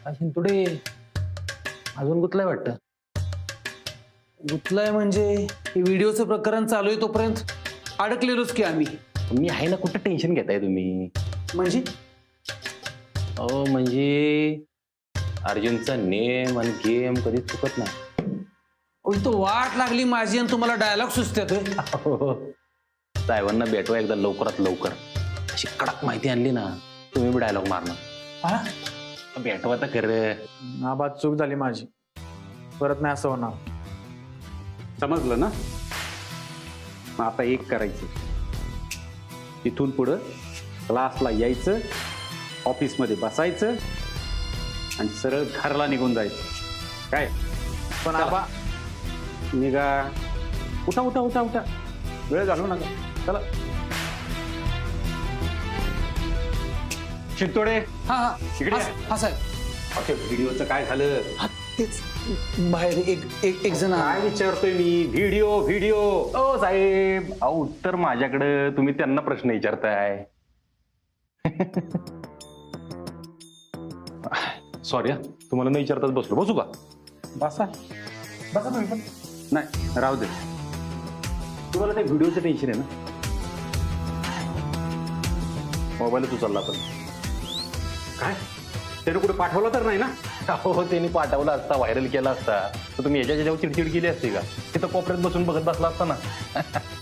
शिंतोडे अजून गुतलाय वाटतं. गुतलाय म्हणजे व्हिडिओचं प्रकरण चालू आहे तोपर्यंत अडकलेलोच की आम्ही. मी आहे ना, कुठं टेन्शन घेताय तुम्ही? म्हणजे अहो म्हणजे अर्जुनचा नेम आणि गेम कधी चुकत नाही. इथं वाट लागली माझी आणि तुम्हाला डायलॉग सुचतोय. साहेबांना भेटवा एकदा लवकरात लवकर. अशी कडक माहिती आणली ना, तुम्ही बी डायलॉग मारणार. भेटवा तर खरं. आबाद चूक झाली माझी, परत नाही असं होणार. समजलं ना? मग आता एक करायचं, इथून पुढं क्लासला यायचं, ऑफिसमध्ये बसायचं आणि सरळ घरला निघून जायचं. काय? पण आबा निघा. उठा उठा उठा उठा, वेळ घालू नका. चला. शिंतोडे हा हा इकडे हा साहेब. ओके, व्हिडिओचं काय झालं? हा तेच बाहेर एक जण काय विचारतोय मी? Video video. ओ साहेब, अहो उत्तर माझ्याकडे, तुम्ही त्यांना प्रश्न विचारताय. सॉरी हा, तुम्हाला न विचारताच बसलो. बसू का? बसा बसा तुम्ही पण. नाही राहू दे. तुम्हाला त्या व्हिडिओचं टेन्शन आहे ना? मोबाईलच उचलला पण. काय? त्याने कुठे पाठवलं तर नाही ना? हो, त्यांनी पाठवला असता, व्हायरल केला असता तर तुम्ही याच्या ज्याच्यावर चिडचिड केली असते का? तिथं कोपऱ्यात बसून बघत बसला असता ना.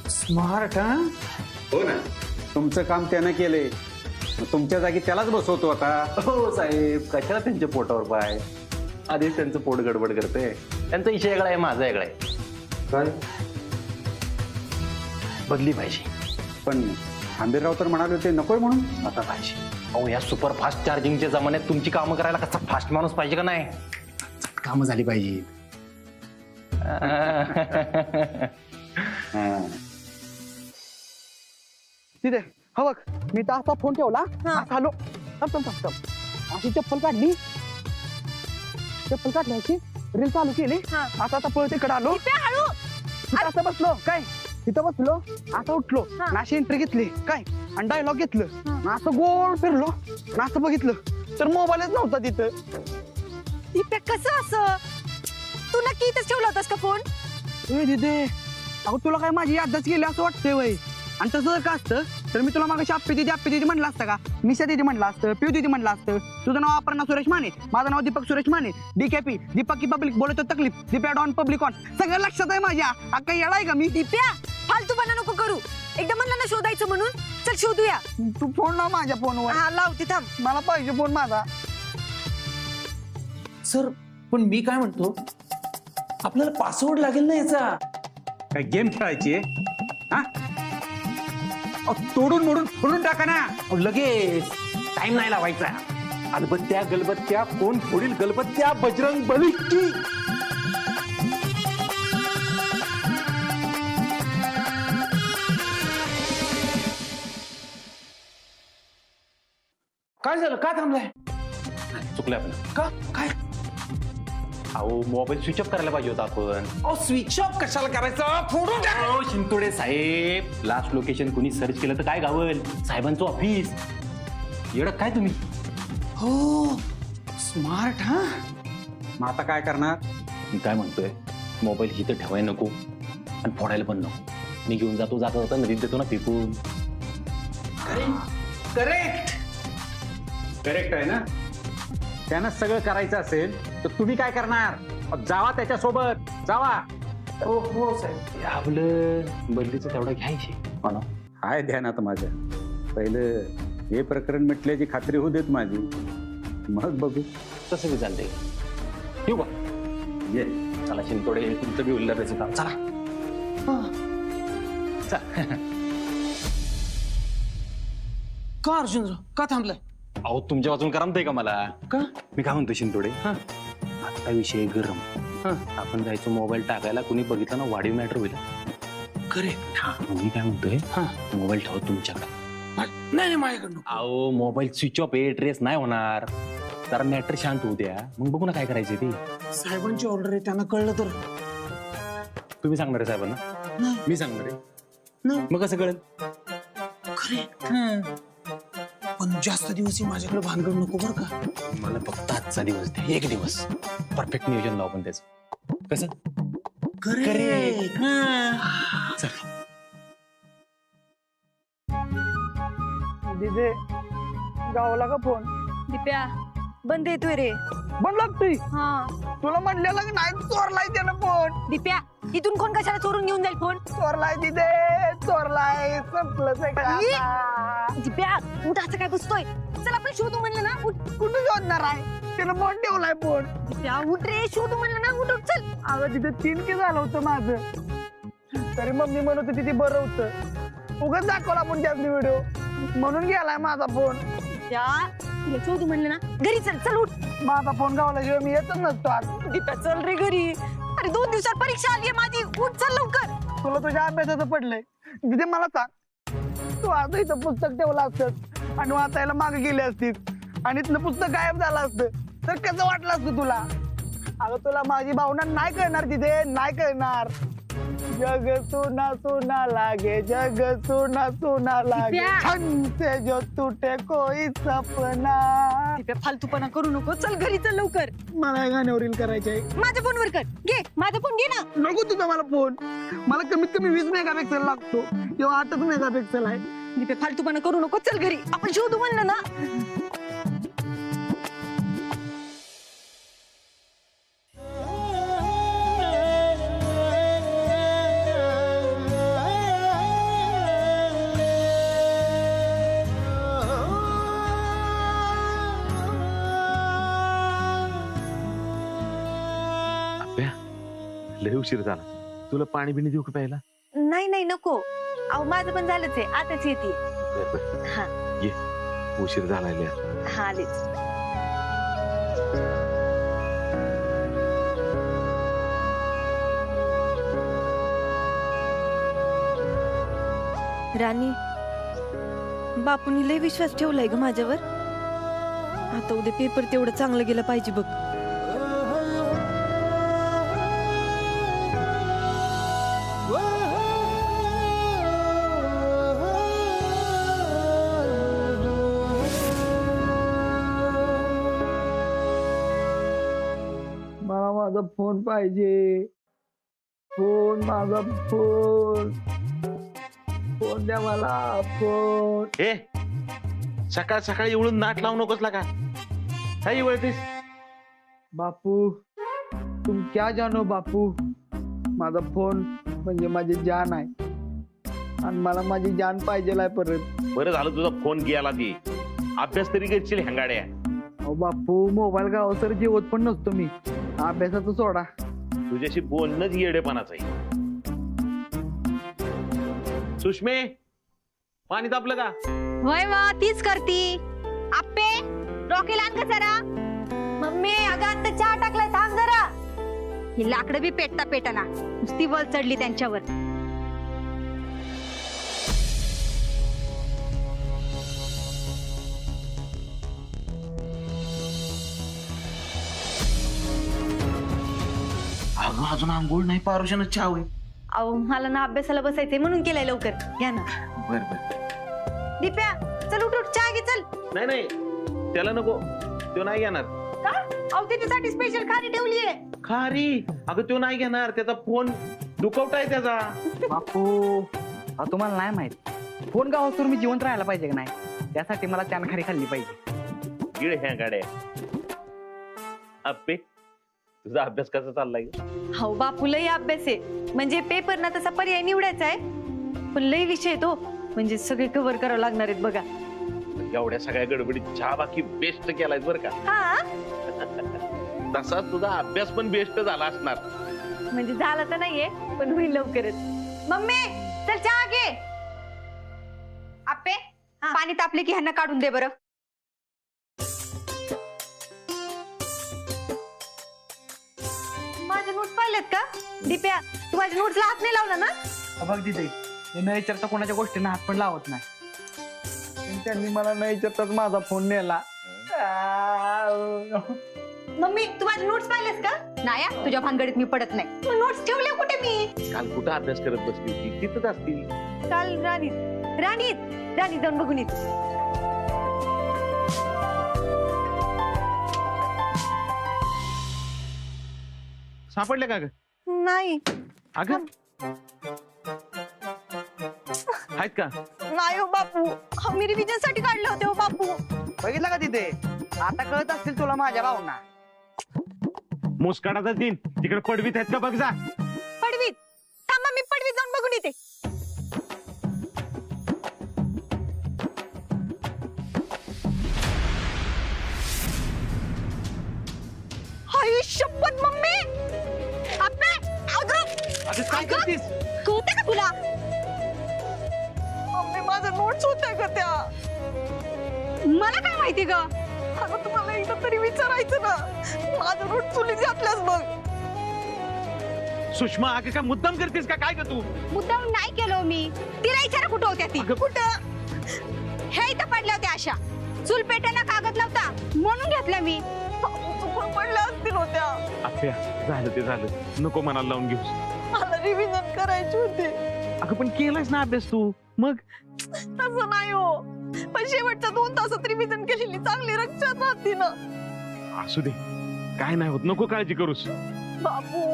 स्मार्ट. हा हो ना, तुमचं काम त्यानं केलंय, मग तुमच्या जागी त्यालाच बसवतो आता. हो साहेब, कशाला त्यांच्या पोटावर पाय? आधीच त्यांचं पोट गडबड करते. त्यांचा विषय वेगळा आहे, माझा वेगळा आहे. काय? बदली पाहिजे. पण आंबेरराव तर म्हणाले होते नकोय म्हणून. आता पाहिजे. अहो या सुपर फास्ट चार्जिंगच्या जमान्यात तुमची कामं करायला कसा फास्ट माणूस पाहिजे का नाही? कामं झाली पाहिजे. तिथे हा बघ, मी तर असा फोन ठेवला, असा आलो. अशी चप्पल काढली, चप्पल काढली, अशी रील चालू केली. आता पळत इकडे आलो, तिथं असं बसलो काय, तिथं बसलो, असं उठलो, अशी एंट्री घेतली काय, आणि डायलॉग घेतलं, असं गोल फिरलो, असं बघितलं तर मोबाईलच नव्हता तिथं. कसं असं? तू नक्की इथेच ठेवला होतास का फोन? तिथे अगं तुला काय माझी यादच गेली असं वाटतंय वय. आणि तसं जर का असतं तर मी तुला मागाशी आप्पी दिदी म्हणलं असतं का, मिशा दिदी म्हणलं असतं, पिऊ दिदी म्हणलं असतं. तुझं नाव अपर्णा सुरेश माने, माझं नाव दीपक सुरेश माने, डीकेपी दीपक की पब्लिक बोलतो तकलीफ, दीप्या डॉन पब्लिक ऑन. सगळं लक्षात आहे माझ्या. काही येडाय का मी? दिप्या फालतूपणा नको करू. एकदा म्हणलं ना शोधायचं म्हणून, चल शोधूया. तू फोन लाव माझ्या फोनवर. हा लावते थांब. मला पाहिजे फोन माझा. सर पण मी काय म्हणतो, आपल्याला पासवर्ड लागेल ना याचा. काय गेम खेळायची आहे? हा? तोडून मोडून फोडून टाका ना. लगेच टाइम नाही लावायचा. अलबत्त्या गलबत्त्या, कोण फोडील गलबत्त्या? बजरंग बली की. काय झालं? का थांबलाय? चुकलं आपलं. का? काय? अहो मोबाईल स्विच ऑफ करायला पाहिजे होता आपण. अहो स्विच ऑफ कशाला करायचं? फोडून टाक. अहो शिंतोडे साहेब, लास्ट लोकेशन कुणी सर्च केलं तर काय गावल? साहेबांचं ऑफिस. येडक काय तुम्ही? हो स्मार्ट. हा मग आता काय करणार? मी काय म्हणतोय, मोबाईल इथं ठेवायला नको आणि फोडायला पण नको. मी घेऊन जाता जाता नदीत देतो ना फेकून. करेक्ट. करेक्ट आहे ना? त्यानं सगळं करायचं असेल तर तुम्ही काय करणार? जावा त्याच्यासोबत, जावा. हो हो साहेब. आपलं बदलीचं तेवढं घ्यायची म्हणा. हाय ध्यानात माझ्या. पहिलं हे प्रकरण मिटल्याची खात्री होऊ देत माझी, मग बघू. तसं बी चालतंय. येऊ का? ये. चला शिंतोडे, तुमचं बी उल्लराचं काम. चला. का अर्जुनराव का थांबलाय? अहो तुमच्या वाचून करमतंय का मला? का? मी काय म्हणतो शिंतोडे, आता विषय गरम. आपण जायचो मोबाईल टाकायला, कुणी बघितलं ना वाढीव मॅटर होईल. करेक्ट. मी काय म्हणतोय, मोबाईल ठेवा तुमच्याकडे. नाही नाही माझ्याकडनं. अहो मोबाईल स्विच ऑफ आहे, ट्रेस नाही होणार. जरा मॅटर शांत होऊ द्या, मग बघू ना काय करायचं ते. साहेबांची ऑर्डर आहे, त्यांना कळलं तर. तुम्ही सांगणार आहे साहेबांना? मी सांगणार आहे. मग कसं कळेल? करेक्ट. पण जास्त दिवस माझ्याकडे भानगड नको बरं का. मला फक्त आजचा दिवस द्या, एक दिवस. परफेक्ट नियोजन लावू पण त्याचं. कसं? Correct. दिदे गावाला का फोन दिप्या बंद येतोय रे. बंद लागतोय. हा तुला म्हणलेलं की नाही चोरलाय त्यानं फोन. दिप्या इथून कोण कशाला चोरून घेऊन जाईल फोन? चोरलाय दिदे चोरलाय. संपलंच आहे का आता? दिप्या उठ, असं काय बसतोय? चल आपण शोधू म्हणलं ना, उठ. कुठं शोधणार आहे? त्यानं फोन ठेवलाय फोन. दिप्या उठ रे, शोधू म्हणलं ना, उठ उठ चल. अगं तिथे 3 की झालं होतं माझं. तरी मम्मी म्हणत होती ती बरं होतं. उगाच दाखवला आपण त्याच व्हिडिओ म्हणून गेलाय माझा फोन. दिप्या तुला शोधू म्हणलं ना, घरी चल. चल उठ. माझा फोन गावल्याशिवाय मी येतच नसतो आज. दिप्या चल रे घरी. अरे 2 दिवसात परीक्षा आली आहे माझी, उठ चल लवकर. तुला तुझ्या अभ्यासाचं पडलंय. तिथे मला सांग, तू आज इथं पुस्तक ठेवलं असतं आणि वाचायला मागे गेले असतीस आणि इथलं पुस्तक गायब झालं असतं तर कसं वाटलं असतं तुला? अगं तुला माझी भावना नाही कळणार तिथे, नाही कळणार. जग सुना सुना लागे, जग सुना सुना लागे, दिप्या. छन से जो टूटे कोई सपना. दिप्या फालतूपणा करू नको, चल घरी चल लवकर. मला या गाण्यावर रील करायचे आहे. माझ्या फोनवर कर. घे माझा फोन, घे ना. नको तुझा मला फोन. मला कमीत कमी 20 मेगापिक्सल लागतो किंवा 8 मेगापिक्सल आहे. दिप्या फालतूपणा करू नको, चल घरी. आपण शोधू म्हणलं ना. लय उशीर झाला. तुला पाणी बिणी देऊ का प्यायला? नाही नाही नको. अहो माझं पण झालंच आहे, आताच येते. हा ये, उशीर झालाय लय. हा आलेच. राणी, बापूंनी लय विश्वास ठेवलाय ग माझ्यावर. आता उद्या पेपर तेवढं चांगलं गेलं पाहिजे बघ. मला माझा फोन पाहिजे. फोन, माझा फोन. फोन द्या मला, फोन. ए, सकाळ सकाळी एवढून नाट लावू नकोस लागा. काही वळतीस? बापू तुम क्या जानो बापू. माझा फोन म्हणजे माझी जान आहे आणि मला माझी जान पाहिजे परत. बरं झालं तुझा फोन गेला. ती अभ्यास तरी करशील हँगाड्या. अहो बापू मोबाईल गाव सर जेवत पण नसतो मी. अभ्यासाचं सोडा. तुझ्याशी बोलणंच येडेपणाच आहे. सुष्मे, पाणी तापलं का? वय वा तीच करती. आप्पे रॉकेल आण का जरा. मम्मी अगं आता चहा टाकलाय, थांब जरा. ही लाकडं बी पेटता पेटाना, नुसती वल चढली त्यांच्यावर. अगं अजून आंघोळ नाही, पारुशानं चहा होईल. अहो मला ना अभ्यासाला बसायचंय म्हणून केलाय लवकर. घ्या ना. बर बर. दिप्या चल उठ उठ, चहा घे चल. नाही नाही, त्याला नको, तो नाही घेणार. का? अहो त्याच्यासाठी स्पेशल खारी ठेवलीये. खारी? अगं तो नाही घेणार, त्याचा फोन दुखवटाय त्याचा. बापू तुम्हाला नाही माहित, फोन गावासर मी जिवंत राहायला पाहिजे की नाही, त्यासाठी मला त्यान खारी खाल्ली पाहिजे. गिळ ह्या गाड्या. अप्पे, तुझा अभ्यास कसा चाललाय? हो बापू लय अभ्यास आहे. म्हणजे पेपर ना तसा पर्याय निवडायचा आहे, पण लय विषय तो, म्हणजे सगळे कव्हर करावं लागणार आहेत बघा. एवढ्या सगळ्या गडबडीत चहा बाकी बेस्ट केलाय बर का. हा तसाच तुझा अभ्यास पण बेस्ट झाला असणार. म्हणजे झालं तर नाहीये, पण होईल लवकरच. मम्मी चल चहा घे. आप्पे पाणी तापले की ह्यांना काढून दे बरं. माझे नोट्स पाहिलेत का? दिप्या तू माझ्या नोट्सला हात नाही लावला ना? बघ तिथे न विचारता कोणाच्या गोष्टींना हात पण लावत नाही. त्यांनी मला न विचारताच माझा फोन नेला. मम्मी तू माझे नोट्स पाहिलेस का? नाही तुझ्या भानगडीत मी पडत नाही. मग नोट्स ठेवल्या कुठे मी? काल कुठं अभ्यास करत बसली होती? तिथंच असतील. काल राणीत जाऊन बघून येत. सापडले का ग? नाही अगं आहेत का? नाही हो बापू, मी रिव्हिजन साठी काढले होते हो बापू. बघितलं का तिथे? आता कळत असतील तुला माझ्या भावना. मुस्काडाचा दिन तिकडे पडवीत आहेत का बघ जा. पडवीत थांबा, मी पडवीत जाऊन बघून येते. हाय शपथ मम्मी, आपे अगं अगं काय करतेस? कळते का तुला? मम्मी माझ्या नोट्स होत्या का त्या? मला काय माहिती ग? अगं तुम्हाला एकदा तरी विचारायचं ना, माझ्या नोट चुलीत घातल्यास बघ. सुषमा अगं काय मुद्दाम करतेस का काय ग तू? मुद्दाम नाही केलो मी. तिला विचारा कुठं होत्या ती. कुठं? हे इथं पडल्या होत्या अशा. चूल पेटायला कागद लावता म्हणून घेतल्या मी. चुकून पडल्या असतील होत्या. आप्या झालं ते झालं, नको मनाला लावून घेऊस. मला रिव्हिजन करायची होती. अगं पण केलायस ना अभ्यास तू, मग तसं नाही हो, पण शेवटच्या 2 तासात रिव्हिजन केलेली चांगली लक्षात राहते ना. असू दे, काय नाही होत, नको काळजी करूस. बापू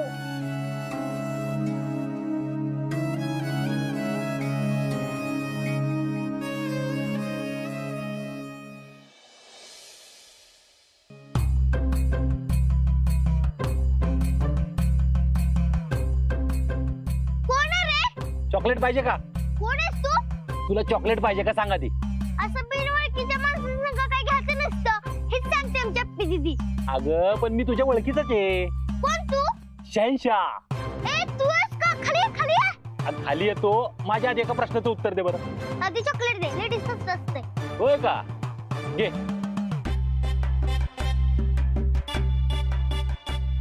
चॉकलेट पाहिजे का? कोण आहेस तू? तुला चॉकलेट पाहिजे का सांगा ती. असं बिनओळखीच्या माणसांना काय घ्यायचं नसतं, हेच सांगते आमच्या आप्पी दीदी. अगं पण मी तुझ्या ओळखीचाच आहे. कोण तू? शहनशाह. ए तू आहेस का? खाली ये, खाली ये. आज खाली येतो, माझ्या आधी एका प्रश्नाचं उत्तर दे बरं. आधी चॉकलेट दे, लेडीज असते. होय का? घे.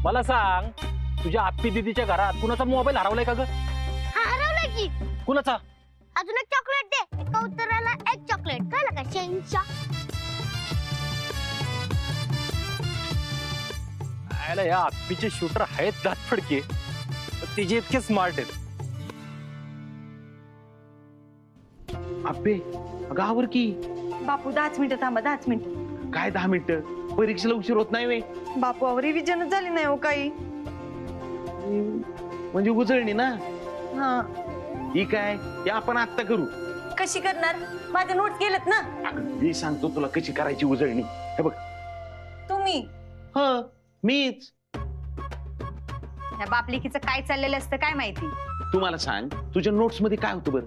मला सांग, तुझ्या आप्पी दीदीच्या घरात कुणाचा मोबाईल हरवलाय का ग? हा हरवलं की. कुणाचा? अजून एक चॉकलेट दे. एका उत्तराला एक चॉकलेट. कळलं का? शहनशाह. आयला या आप्पीचे शूटर आहेत दात फडके, तिचे इतके स्मार्ट आहेत. आप्पे अगं आवर की. बापू 10 मिनिटं थांबा, 10 मिनिटं. काय 10 मिनिटं? परीक्षेला उशीर होत नाही वे. बापू अहो रिव्हिजनच झाली नाही हो काही. म्हणजे उजळणी ना हा ही काय, हे आपण आत्ता करू. कशी करणार? माझ्या नोट्स गेलेत ना. अगं, मी सांगतो तुला कशी करायची उजळणी. हे बघ. तुम्ही ह मीच. या बापलिकीचं काय चाललेलं असतं काय माहिती. तू मला सांग, तुझ्या नोट्स मध्ये काय होतं बरं?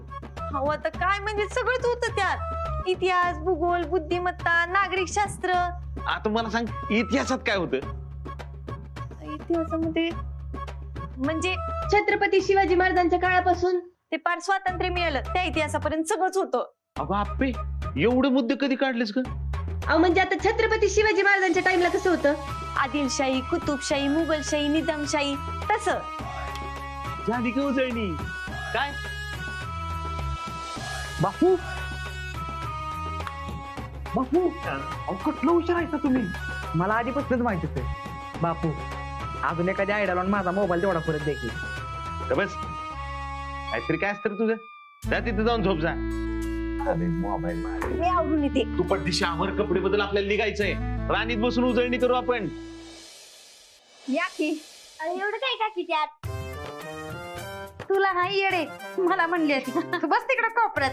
हो आता काय म्हणजे सगळंच होतं त्यात. इतिहास, भूगोल, बुद्धिमत्ता, नागरिक शास्त्र. आता मला सांग, इतिहासात काय होतं? इतिहासामध्ये म्हणजे छत्रपती शिवाजी महाराजांच्या काळापासून ते पार स्वातंत्र्य मिळालं त्या इतिहासापर्यंत सगळंच होतं. अगं आप्पे, एवढे मुद्दे कधी काढलेस ग? अहो म्हणजे आता छत्रपती शिवाजी महाराजांच्या टाइमला कसं होतं? आदिलशाही, कुतुबशाही, मुघलशाही, निजामशाही तसं. झाली का उजळणी? काय बापू बापू अहो कुठलं हुशार तुम्ही? मला आधीपासूनच माहिती होते बापू. अजून एखादी आयडिया लावून माझा मोबाईल तेवढा परत देखील. तर बस, काहीतरी काय असतं रे तुझं. जा तिथे जाऊन झोप जा. मी आवडून येते. तू पटदिशी आवर, कपडे बदल, आपल्याला निघायचंय. राणीत बसून उजळणी करू आपण. या की. एवढं काय टाकी त्यात? तुला नाही येडे, मला म्हणली होती. तू बस तिकडे कोपऱ्यात.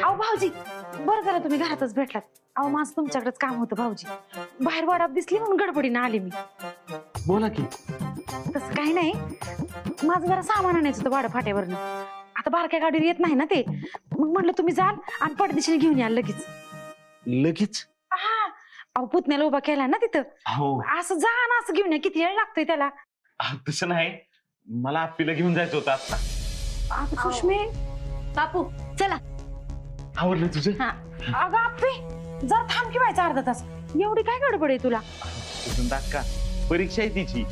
अहो भाऊजी, बरं झालं तुम्ही घरातच भेटलात. अहो माझं तुमच्याकडेच काम होतं भाऊजी. बाहेर वाडाप दिसली म्हणून गडबडीनं आले मी. बोला की. तसं काही नाही, माझं जरा सामान आणायचं होतं वाडा फाट्यावरनं. आता बारक्या गाडीवर येत नाही ना ते, मग म्हटलं तुम्ही जाल आणि पडदिशीने घेऊन याल लगेच. लगेच? हा अहो पुतण्याला उभा केला ना तिथं. हो. असं जा ना, असं घेऊन या. किती वेळ लागतोय त्याला? तसं नाही, मला आप्पीला घेऊन जायचं होतं आता. अगं सुष्मे. बापू चला. आवडलं तुझं? हा अगं आप्पे जरा थांब की व्हायचा अर्धा तास. एवढी काय गडबड आहे तुला? तुझं का परीक्षा आहे तिची.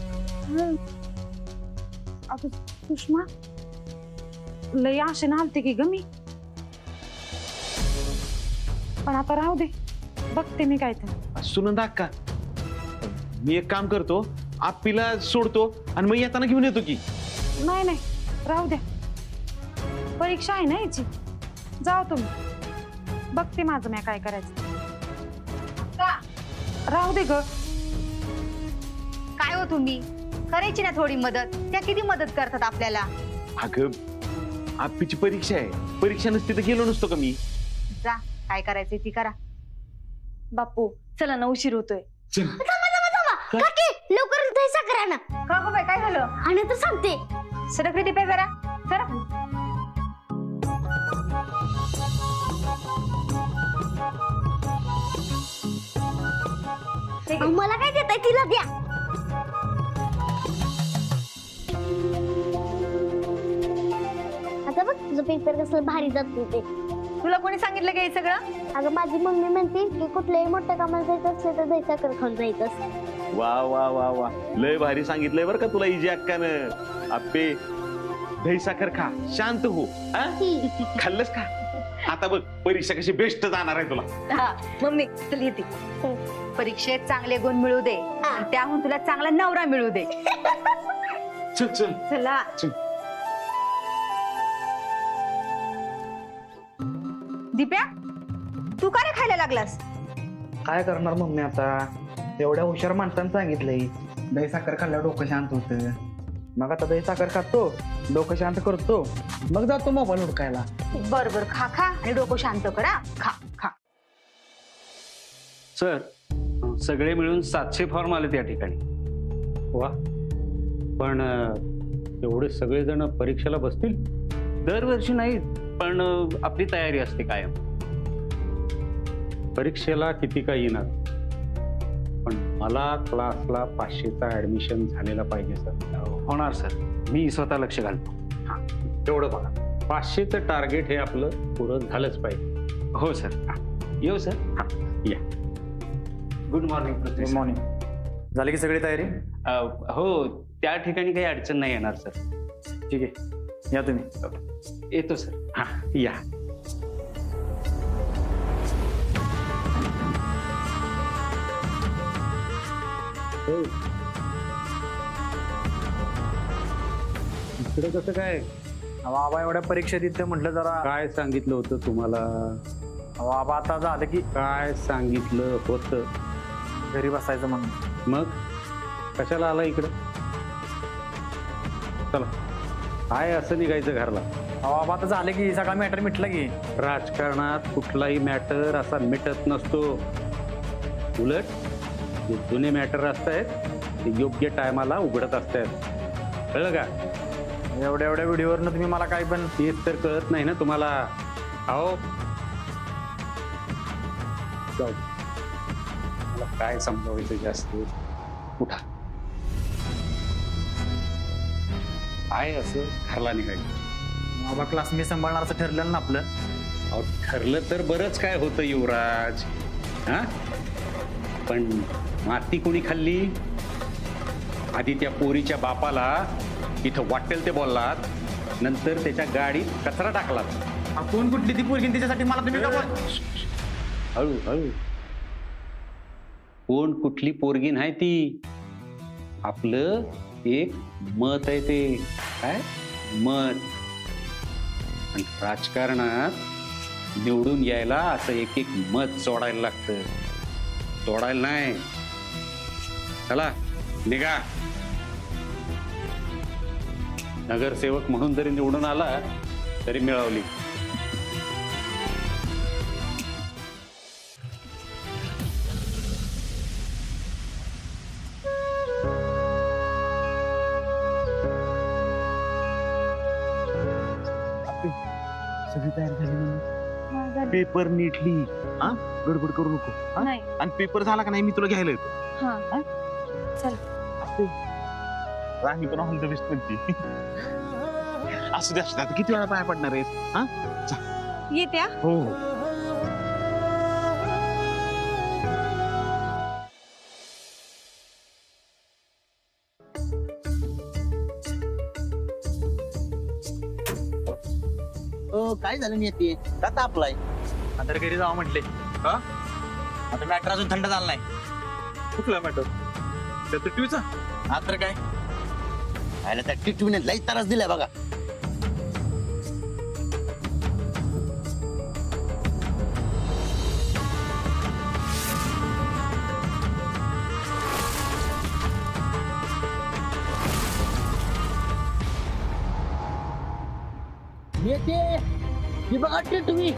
अगं सुषमा लय आशे आलते की ग मी, पण आता राहू दे, बघते मी काय तर. सुनंदा अक्का, मी एक काम करतो, आप्पीला सोडतो आणि मग येताना घेऊन येतो की. नाही नाही राहू द्या, परीक्षा आहे ना याची. जाओ तुम्ही, बघते माझं मी काय करायचं. राहू दे ग. काय हो तुम्ही करायची ना थोडी मदत. त्या किती मदत करतात आपल्याला. अगं आप्पीची परीक्षा आहे, परीक्षा नसती तर गेलो नसतो का मी. जा, काय करायचंय ती करा. बापू चला ना, उशीर होतोय. चल. काकी लवकर दही साखर आणा. का गं बाई, काय झालं? आणि तर सांगते. सरक रे दिप्या जरा, सरक. मला काय देताय तिला द्या. आता बघ तुझं पेपर कसं भारी जातो ते. तुला कोणी सांगितलं का हे सगळं? अगं माझी मम्मी म्हणते की कुठल्याही मोठ्या कामाला जायचं असलं तर दही साखर खाऊन जायचं असतं. वा वा वा वा, लय भारी सांगितलंय बरं का तुला इजी अक्कानं. आप्पे दही साखर खा, शांत हो. हा? खाल्लंस का? आता बघ परीक्षा कशी बेस्ट जाणार आहे तुला. हा मम्मी चल येते. परीक्षेत चांगले गुण मिळू दे, आणि त्याहून तुला चांगला नवरा मिळू दे. चल चल चला. चल. दिप्या, तू का रे खायला लागलास? काय करणार मम्मी आता, एवढ्या हुशार माणसानं सांगितलंय दही साखर खाल्ल्यावर डोकं शांत होतं. मग आता दही साखर खातो, डोकं शांत करतो, मग जातो मोबाईल हुडकायला. बर बर, खा खा आणि डोकं शांत करा. खा खा. सर, सगळे मिळून 700 फॉर्म आले त्या ठिकाणी. वा, पण एवढे सगळेजण परीक्षेला बसतील? दरवर्षी नाही, पण आपली तयारी असते कायम. परीक्षेला किती काही येणार, पण मला क्लासला 500चा ऍडमिशन झालेला पाहिजे सर. होणार सर, मी स्वतः लक्ष घालतो. हा, तेवढं बघा. 500चं टार्गेट हे आपलं पुरं झालंच पाहिजे. हो सर. येऊ सर. हा, या. Good morning. Good morning. झाली की सगळी तयारी? हो, त्या ठिकाणी काही अडचण नाही येणार सर. ठीक आहे, या तुम्ही. येतो सर. हा, या. इकडे कसं काय? बाबा एवढ्या परीक्षेत इथं म्हटलं जरा. काय सांगितलं होतं तुम्हाला? बाबा आता झालं की काय सांगितलं होतं? घरी बसायचं म्हणून. मग कशाला आला इकडं? चला, काय असं निघायचं घरला? बाबा आता झालं की सगळा मॅटर मिटलं की. राजकारणात कुठलाही मॅटर असा मिटत नसतो. उलट जे जुने मॅटर असतायत ते योग्य टायमाला उघडत असतात. कळलं का? एवढ्या एवढ्या व्हिडिओवरनं तुम्ही मला काय पण. तेच तर कळत नाही ना तुम्हाला. अहो, जाऊ दे. मला काय समजावायचं जास्त. उठा. काय असं घरला निघायचं? बाबा क्लास मी सांभाळणार असं ठरलेलं ना आपलं. अहो, ठरलं तर बरंच काय होतं युवराज. हा, पण माती कोणी खाल्ली? आधी त्या पोरीच्या बापाला इथं वाटेल ते बोललात, नंतर त्याच्या गाडीत कचरा टाकलात. कोण कुठली ती पोरगी त्याच्यासाठी मला तुम्ही का बोल. हळू हळू. कोण कुठली पोरगी नाही ती, आपलं एक मत आहे ते. काय मत? आणि राजकारणात निवडून यायला असं एक एक मत सोडायला लागतं. सोडायला नाही. चला निघा. नगरसेवक म्हणून जरी निवडून आला तरी मिळवली. सगळी तयारी झाली म्हणून. Paper neatly. हा, गडबड करू नको. हा? नाही. आणि पेपर झाला का नाही मी तुला घ्यायला येतो. हा चल. राणी पण ऑल द बेस्ट म्हणते. असू दे असू दे, आता किती वेळा पाया पडणार आहेत? हा, येत्या. हो. काय झालं नाही ते का तापलाय? नंतर घरी जावं म्हटले. आता मॅटर अजून थंड झाला नाही. कुठला मॅटर? त्या टिव्हीचा? आता काय त्या टिटवीने लई त्रास दिलाय बघा. येते ती बघा टिटवी